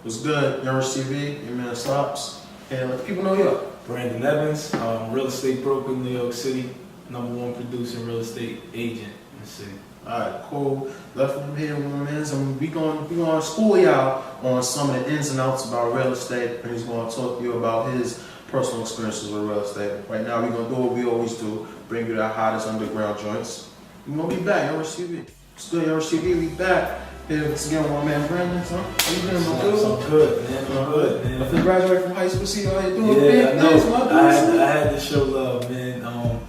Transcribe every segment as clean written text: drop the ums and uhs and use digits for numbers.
What's good? Yours TV, your man Stops. And let the people know you. Brandon Evans, real estate broker in New York City, #1 producing real estate agent in the city. Alright, cool. Left from here with my mans, and we gonna school y'all on some of the ins and outs about real estate, and he's gonna talk to you about his personal experiences with real estate. Right now we're gonna do what we always do, bring you the hottest underground joints. We're gonna be back, Yours TV. What's good, Yours TV? We back. Here once again with my man Brandon, huh? How you doing, my dude? I'm good, man. I'm good, man. If you graduate from high school, see you out here doing Yeah, big I things, know. my dude. I had to show love, man.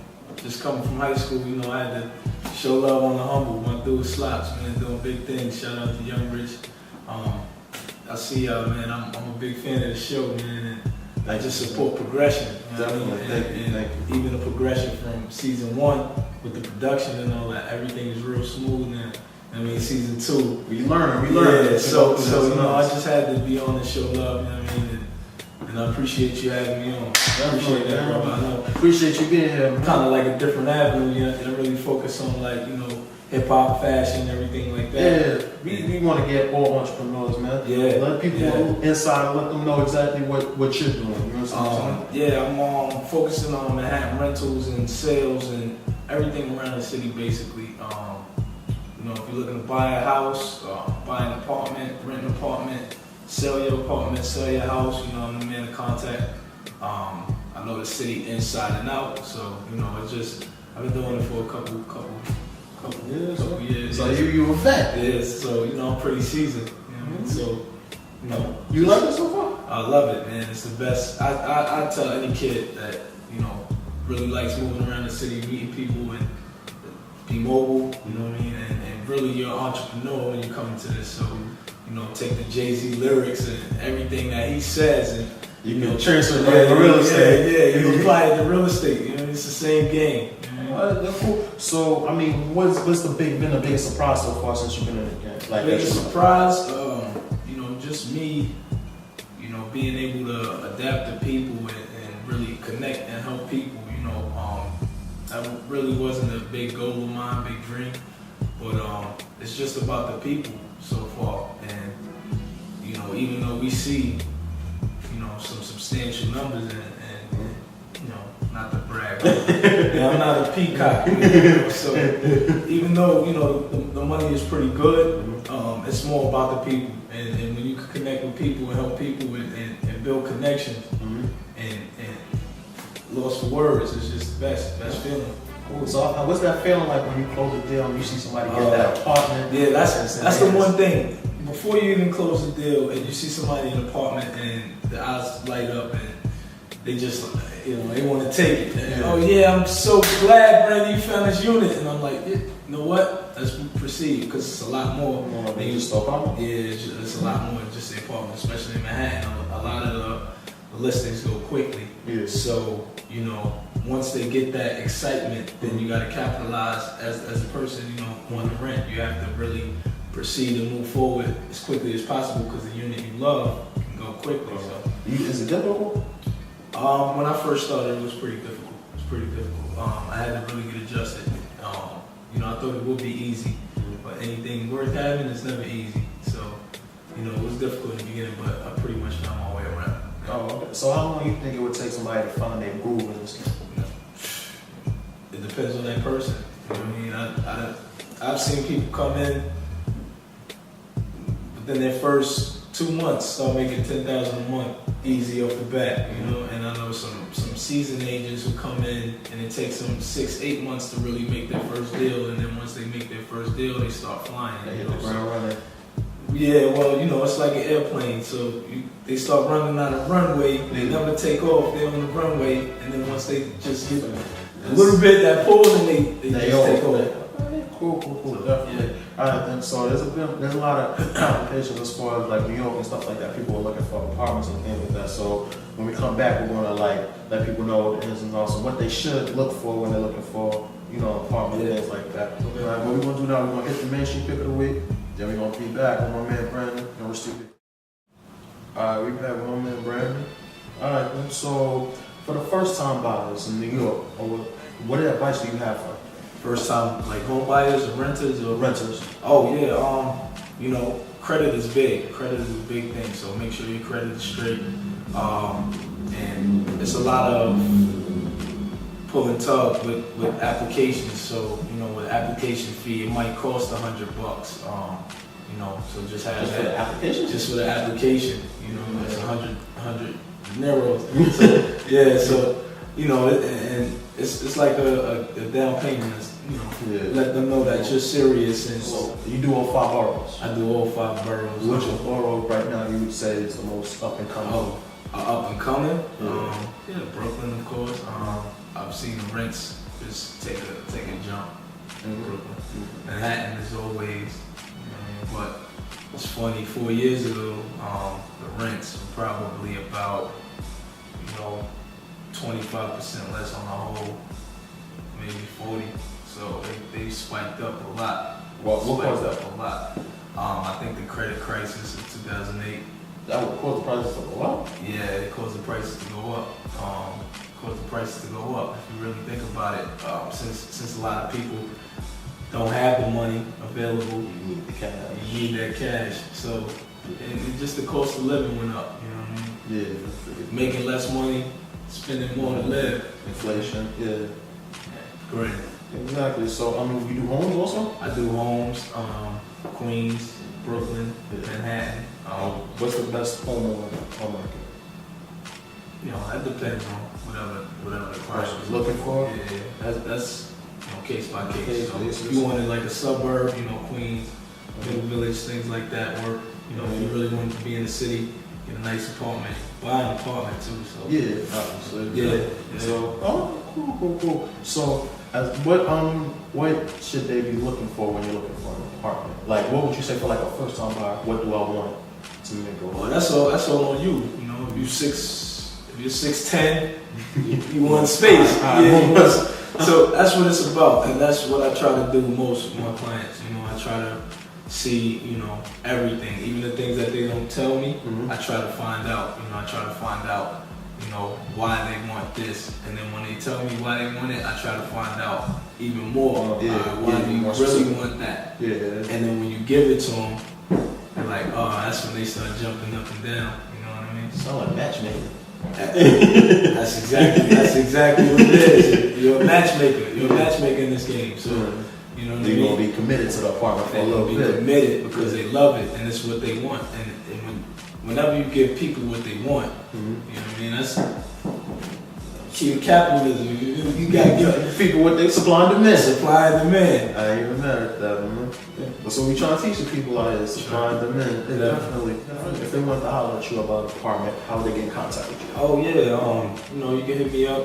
Just coming from high school, I had to show love on the humble. My dude Slops, man, doing big things. Shout out to Young Rich. I see y'all, man. I'm a big fan of the show, man, and I just support progression. You know what I mean? Thank you. Even the progression from season 1 with the production and all that, everything is real smooth now. I mean, season 2. We learn. Yeah, so I just had to be on and show love, you know what I mean? And I appreciate you having me on. I appreciate that, bro. I know. Appreciate you being here, man. Kind of like a different avenue, and really focus on hip hop, fashion, everything like that. Yeah, we want to get all entrepreneurs, man. Yeah. Let people inside, let them know exactly what you're doing. You know what I'm saying? Yeah, I'm focusing on Manhattan rentals and sales and everything around the city, basically. If you're looking to buy a house, buy an apartment, rent an apartment, sell your apartment, sell your house, I'm the man to contact. I know the city inside and out, so it's just I've been doing it for a couple years. So you a vet. Yeah, so I'm pretty seasoned. You know what I mean? So you like it so far? I love it, man. It's the best. I tell any kid that really likes moving around the city, meeting people, and be mobile. You know what I mean? And really, you're an entrepreneur when you come into this. So take the Jay-Z lyrics and everything that he says, and you can transfer that to real estate. Yeah, you apply it to real estate. It's the same game. That's cool. So, I mean, what's been the biggest surprise so far since you've been in the game? Like biggest surprise, just me, being able to adapt to people and really connect and help people. That really wasn't a big goal of mine, big dream, but it's just about the people so far. And even though we see some substantial numbers and not to brag, I'm not a peacock. So even though the money is pretty good, it's more about the people. And when you can connect with people and help people and build connections, and lost for words, it's just the best feeling. Cool. So what's that feeling like when you close a deal and you see somebody get that apartment? Yeah, that's the one thing. Before you even close the deal and you see somebody in an apartment and the eyes light up and they just, they want to take it. And, oh yeah, I'm so glad, Brandon, you found this unit. And I'm like, you know what? Let's proceed, because it's a lot more than just the apartment. Yeah, it's a lot more than just the apartment, especially in Manhattan. A lot of the listings go quickly. Yeah. So, once they get that excitement, then you got to capitalize as a person, wanting to rent. You have to really proceed and move forward as quickly as possible, because the unit you love can go quickly. So, is it difficult? When I first started, it was pretty difficult. I had to really get adjusted. I thought it would be easy, but anything worth having is never easy. So, it was difficult in the beginning, but I pretty much found my way around. Oh, okay. So how long do you think it would take somebody to find their groove in this game? It depends on that person. You know what I mean? I've seen people come in within their first 2 months start making $10,000 a month easy off the bat. And I know some seasoned agents who come in and it takes them 6-8 months to really make their first deal, and then once they make their first deal, they start flying. They hit the ground running. Yeah, well, it's like an airplane. So they start running on a runway, they never take off. They're on the runway, and then once they just get a little bit that pull, then they just take off. Cool, definitely. I think so. There's a lot of complications as far as like New York and stuff like that. People are looking for apartments and things like that. So when we come back, we're gonna let people know the ins and outs and what they should look for when they're looking for apartment and things like that. Okay. All right, what we're gonna do now? We're gonna hit the mainstream pick of the week. Then we're gonna be back with my man Brandon and we're stupid. Alright, we're back with my man Brandon. Alright, so for the first time buyers in New York, what advice do you have for First time, like home buyers or renters or renters? Oh yeah, credit is big. Credit is a big thing, so make sure your credit is straight. And it's a lot of pull and tug with applications. So, with application fee, it might cost $100. So just have Just for the application? Just for the application, it's 100 euros. So, yeah, so, and it's like a down payment. Let them know that you're serious. And So you do all 5 boroughs? I do all 5 boroughs. Which borough right now you would say is the most up and coming? Up and coming? Yeah. Brooklyn, of course. I've seen the rents just take a jump in Brooklyn. Manhattan is always, but it's funny, 4 years ago, the rents were probably about, 25% less on the whole, maybe 40. So they spiked up a lot. What caused that? A lot. I think the credit crisis of 2008. That would cause the prices to go up? Yeah, it caused the prices to go up. If you really think about it, since a lot of people don't have the money available, You need the cash. you need that cash. So, and just the cost of living went up. You know what I mean? Yeah. Making less money, spending more to live. Inflation, yeah. Great. Exactly. So, you do homes also? I do homes, Queens, Brooklyn, Yeah. Manhattan. What's the best home on market? That depends on whatever the price is. Looking for? Yeah, that's case by case. Case So basis. if you wanted like a suburb, Queens, Middle Village, things like that work. If you really wanted to be in the city, get a nice apartment, buy an apartment too. So Yeah, obviously. yeah. So, cool. So, what should they be looking for when you're looking for an apartment? Like, what would you say for like a first time buyer? What do I want to make Well, a that's all on you. If you're 6'10", you want space. So that's what it's about, and that's what I try to do most with my clients. I try to see, everything, even the things that they don't tell me. Mhm. I try to find out. I try to find out, why they want this, and then when they tell me why they want it, I try to find out even more. Why do you more really specific. want that? Yeah. And then when you give it to them, they're like, oh, that's when they start jumping up and down. You know what I mean? Sound like matchmaking. That's exactly what it is. You're a matchmaker. You're a matchmaker in this game. So, you know what I They're mean? gonna be committed to the apartment for a They're little gonna be bit. committed because they love it and it's what they want. And whenever you give people what they want, Mhm. you know what I mean? That's key to capitalism. You gotta give People what they supply and demand. supply and demand. I ain't even mad at that, man. But so we trying to teach the people out here, supply and demand. Yeah. Definitely. If they want to holler at you about an apartment, how would they get in contact with you? Oh yeah, you can hit me up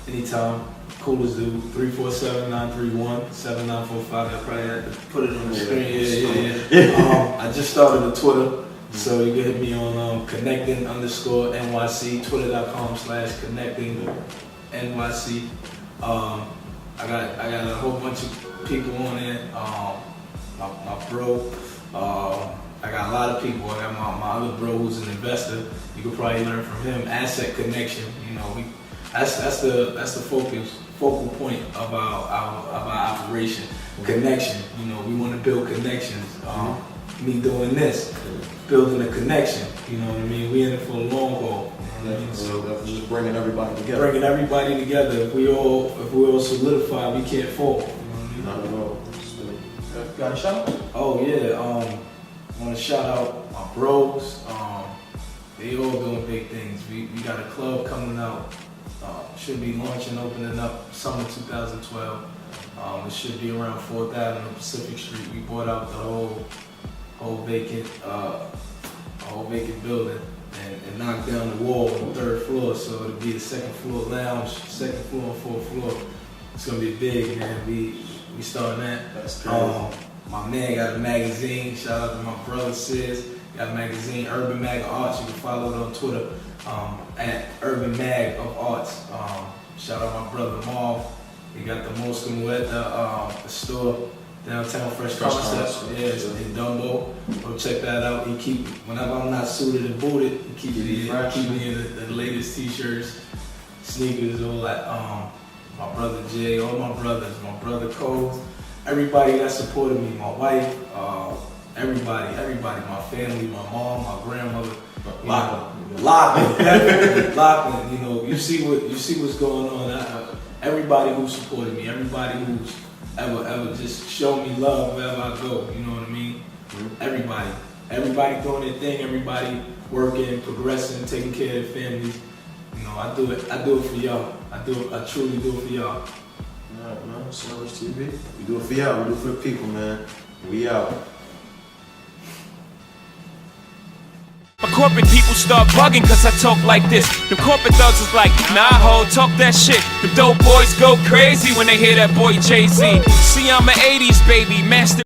anytime. Cool as do. 347-931-7945. I probably had to put it on the screen. Yeah. I just started a Twitter, so you can hit me on connecting_NYC, twitter.com/connecting_NYC. I got a whole bunch of people on there. My bro. I got a lot of people. I got my other bro who's an investor. You could probably learn from him. Asset Connection. That's the focal point of our operation. Connection. We want to build connections. Me doing this, building a connection. You know what I mean? We in it for the long haul. You know what I mean? So Definitely just bringing everybody together. bringing everybody together. If we all solidify, we can't fall. You know what I mean? Not at all. Got a shout? Oh yeah, I want to shout out my bros. They all doing big things. We got a club coming out. Should be launching, opening up summer 2012. It should be around 4th Avenue, Pacific Street. We bought out the whole vacant building and knocked down the wall on the 3rd floor. So it'll be the 2nd floor lounge, 2nd floor and 4th floor. It's gonna be big, man. We starting that. That's crazy. My man got a magazine. Shout out to my brother Sis. Got a magazine, Urban Mag of Arts. You can follow it on Twitter at Urban Mag of Arts. Shout out my brother Marv. He got the Mosca Muerta, the store downtown, Fresh Concepts. Yeah, it's in Dumbo. Go check that out. Whenever I'm not suited and booted, he keep me in the latest t-shirts, sneakers, all that. My brother Jay, all my brothers, my brother Cole. Everybody that supported me, my wife, everybody, my family, my mom, my grandmother. Lockman. You know, you see what's going on. Everybody who supported me, everybody who's ever just showed me love wherever I go. You know what I mean? Everybody doing their thing. Everybody working, progressing, taking care of their families. You know, I do it for y'all. I truly do it for y'all. Alright, man. Service TV. We do it for y'all. We do it for the people, man. We out. My corporate people start bugging cause I talk like this. The corporate thugs is like, nah ho, talk that shit. The dope boys go crazy when they hear that boy Jay-Z. See, I'm an 80s baby, master